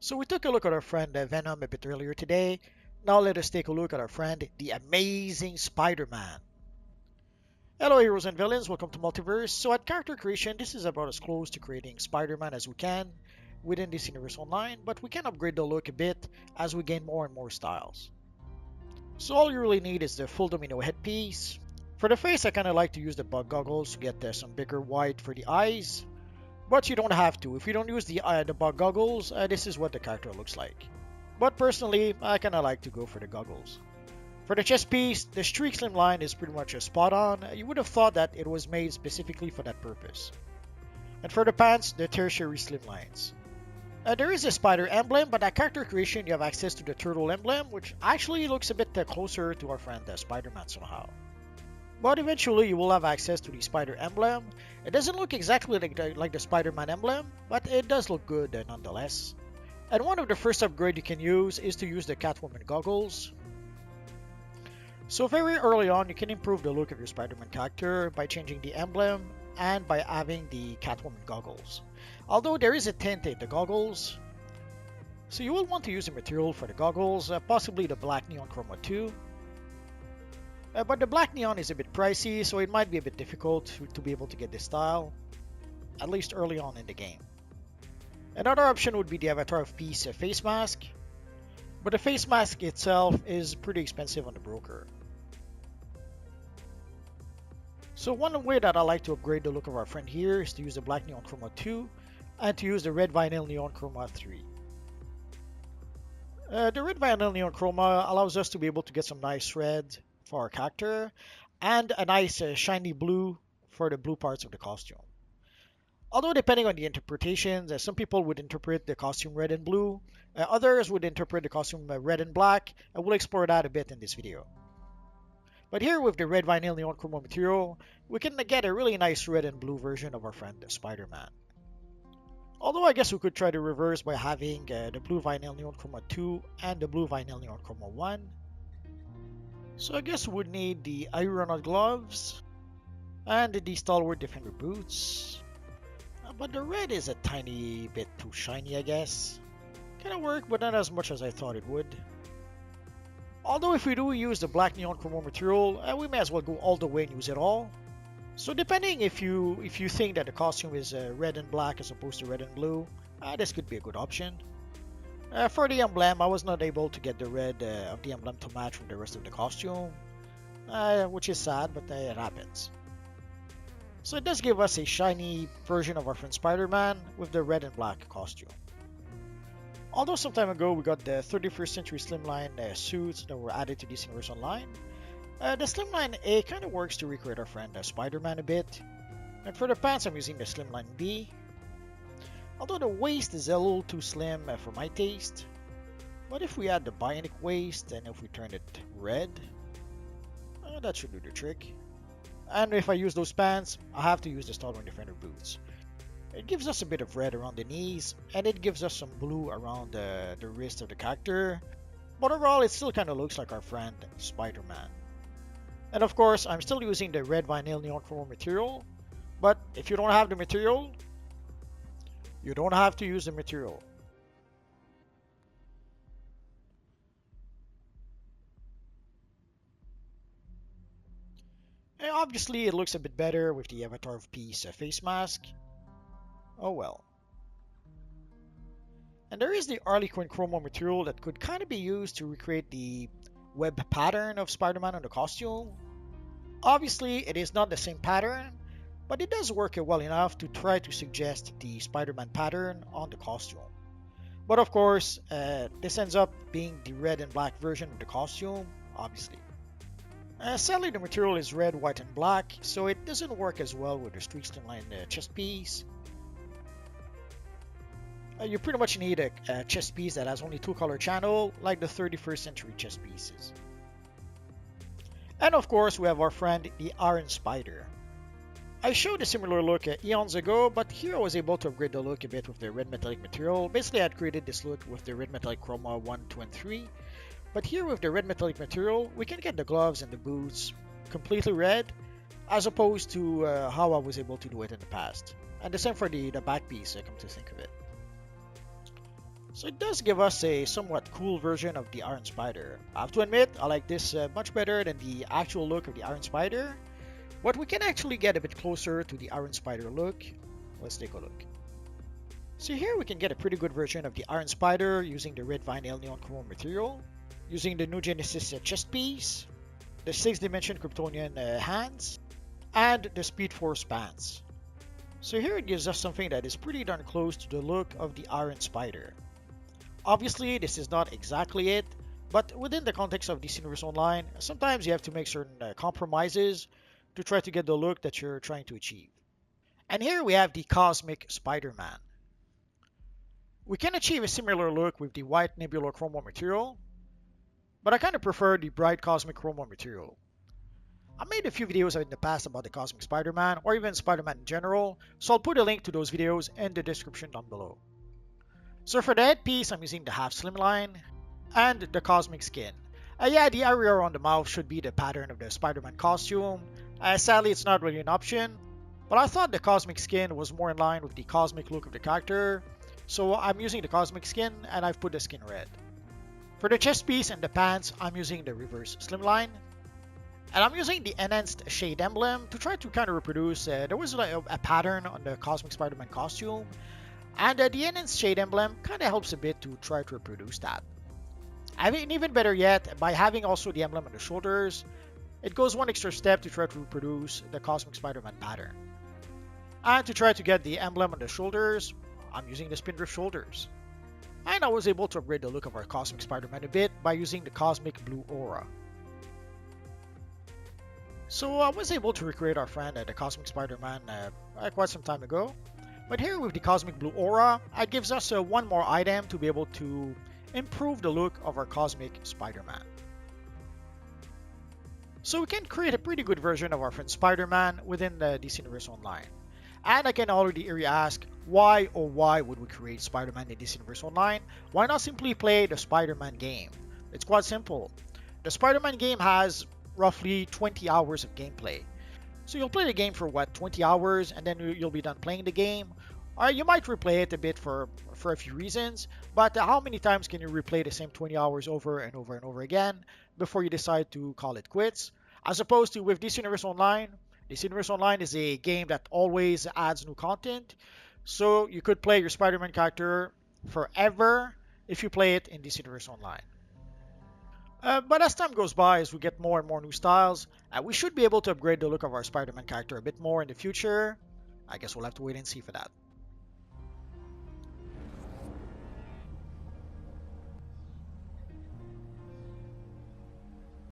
So we took a look at our friend Venom a bit earlier today. Now let us take a look at our friend, the amazing Spider-Man. Hello heroes and villains, welcome to Multiverse. So at character creation, this is about as close to creating Spider-Man as we can within this universe online, but we can upgrade the look a bit as we gain more and more styles. So all you really need is the full domino headpiece. For the face, I kinda like to use the bug goggles to get some bigger white for the eyes. But you don't have to. If you don't use the bug goggles, this is what the character looks like. But personally, I kinda like to go for the goggles. For the chest piece, the streak Slimline is pretty much a spot on. You would have thought that it was made specifically for that purpose. And for the pants, the tertiary Slimlines. There is a spider emblem, but at character creation you have access to the turtle emblem, which actually looks a bit closer to our friend Spider-Man somehow. But eventually you will have access to the spider emblem. It doesn't look exactly like the Spider-Man emblem, but it does look good nonetheless. And one of the first upgrades you can use is to use the Catwoman goggles. So very early on you can improve the look of your Spider-Man character by changing the emblem and by having the Catwoman goggles. Although there is a tint in the goggles, so you will want to use the material for the goggles, possibly the black neon chroma 2. But the black neon is a bit pricey, so it might be a bit difficult to be able to get this style, at least early on in the game. Another option would be the Avatar of Peace face mask, but the face mask itself is pretty expensive on the broker. So one way that I like to upgrade the look of our friend here is to use the black neon chroma 2 and to use the red vinyl neon chroma 3. The red vinyl neon chroma allows us to be able to get some nice red for our character and a nice shiny blue for the blue parts of the costume. Although depending on the interpretations, some people would interpret the costume red and blue, others would interpret the costume red and black, and we'll explore that a bit in this video. But here with the red vinyl neon chroma material, we can get a really nice red and blue version of our friend Spider-Man. Although I guess we could try to reverse by having the blue vinyl neon chroma 2 and the blue vinyl neon chroma 1. So I guess we would need the aeronaut gloves and the stalwart defender boots. But the red is a tiny bit too shiny, I guess. Kinda work, but not as much as I thought it would. Although if we do use the black neon chroma material, we may as well go all the way and use it all. So depending if you think that the costume is red and black as opposed to red and blue, this could be a good option. For the emblem, I was not able to get the red of the emblem to match with the rest of the costume, which is sad, but it happens. So it does give us a shiny version of our friend Spider-Man with the red and black costume. Although some time ago we got the 31st Century Slimline suits that were added to this universe online, the Slimline A kind of works to recreate our friend Spider-Man a bit. And for the pants, I'm using the Slimline B. Although the waist is a little too slim for my taste. But if we add the bionic waist and if we turn it red, that should do the trick. And if I use those pants, I have to use the Stalwart Defender boots. It gives us a bit of red around the knees, and it gives us some blue around the wrist of the character. But overall, it still kind of looks like our friend Spider-Man. And of course, I'm still using the red vinyl neon chroma material. But if you don't have the material, you don't have to use the material. And obviously, it looks a bit better with the Avatar of Peace face mask. Oh well. And there is the Harley Quinn chroma material that could kind of be used to recreate the web pattern of Spider-Man on the costume. Obviously, it is not the same pattern, but it does work well enough to try to suggest the Spider-Man pattern on the costume. But of course, this ends up being the red and black version of the costume, obviously. Sadly, the material is red, white, and black, so it doesn't work as well with the streak Slimline chest piece. You pretty much need a chest piece that has only two color channel, like the 31st Century chest pieces. And of course, we have our friend, the Iron Spider. I showed a similar look eons ago, but here I was able to upgrade the look a bit with the red metallic material. Basically, I had created this look with the red metallic chroma 1, 2, and 3. But here with the red metallic material, we can get the gloves and the boots completely red, as opposed to how I was able to do it in the past. And the same for the back piece, come to think of it. So it does give us a somewhat cool version of the Iron Spider. I have to admit, I like this much better than the actual look of the Iron Spider, but we can actually get a bit closer to the Iron Spider look. Let's take a look. So here we can get a pretty good version of the Iron Spider using the red vinyl neon chrome material, using the New Genesis chest piece, the 6-dimension Kryptonian hands, and the Speed Force pants. So here it gives us something that is pretty darn close to the look of the Iron Spider. Obviously, this is not exactly it, but within the context of DC Universe Online, sometimes you have to make certain compromises to try to get the look that you're trying to achieve. And here we have the Cosmic Spider-Man. We can achieve a similar look with the white Nebula Chroma material, but I kind of prefer the bright Cosmic Chroma material. I made a few videos in the past about the Cosmic Spider-Man, or even Spider-Man in general, so I'll put a link to those videos in the description down below. So for the headpiece, I'm using the half Slimline and the Cosmic skin. Yeah, the area around the mouth should be the pattern of the Spider-Man costume. Sadly, it's not really an option, but I thought the Cosmic skin was more in line with the Cosmic look of the character, so I'm using the Cosmic skin and I've put the skin red. For the chest piece and the pants, I'm using the reverse Slimline. And I'm using the enhanced shade emblem to try to kind of reproduce, there was like a pattern on the Cosmic Spider-Man costume, and the enhanced shade emblem kind of helps a bit to try to reproduce that. I mean, even better yet, by having also the emblem on the shoulders, it goes one extra step to try to reproduce the Cosmic Spider-Man pattern. And to try to get the emblem on the shoulders, I'm using the Spindrift shoulders. And I was able to upgrade the look of our Cosmic Spider-Man a bit by using the Cosmic Blue Aura. So I was able to recreate our friend the Cosmic Spider-Man quite some time ago. But here with the Cosmic Blue Aura, it gives us one more item to be able to improve the look of our Cosmic Spider-Man. So we can create a pretty good version of our friend Spider-Man within the DC Universe Online. And I can already hear you ask, why would we create Spider-Man in DC Universe Online? Why not simply play the Spider-Man game? It's quite simple. The Spider-Man game has roughly 20 hours of gameplay. So you'll play the game for 20 hours, and then you'll be done playing the game. Or you might replay it a bit for a few reasons, but how many times can you replay the same 20 hours over and over and over again before you decide to call it quits? As opposed to with DC Universe Online, DC Universe Online is a game that always adds new content, so you could play your Spider-Man character forever if you play it in DC Universe Online. But as time goes by, as we get more and more new styles, we should be able to upgrade the look of our Spider-Man character a bit more in the future. I guess we'll have to wait and see for that.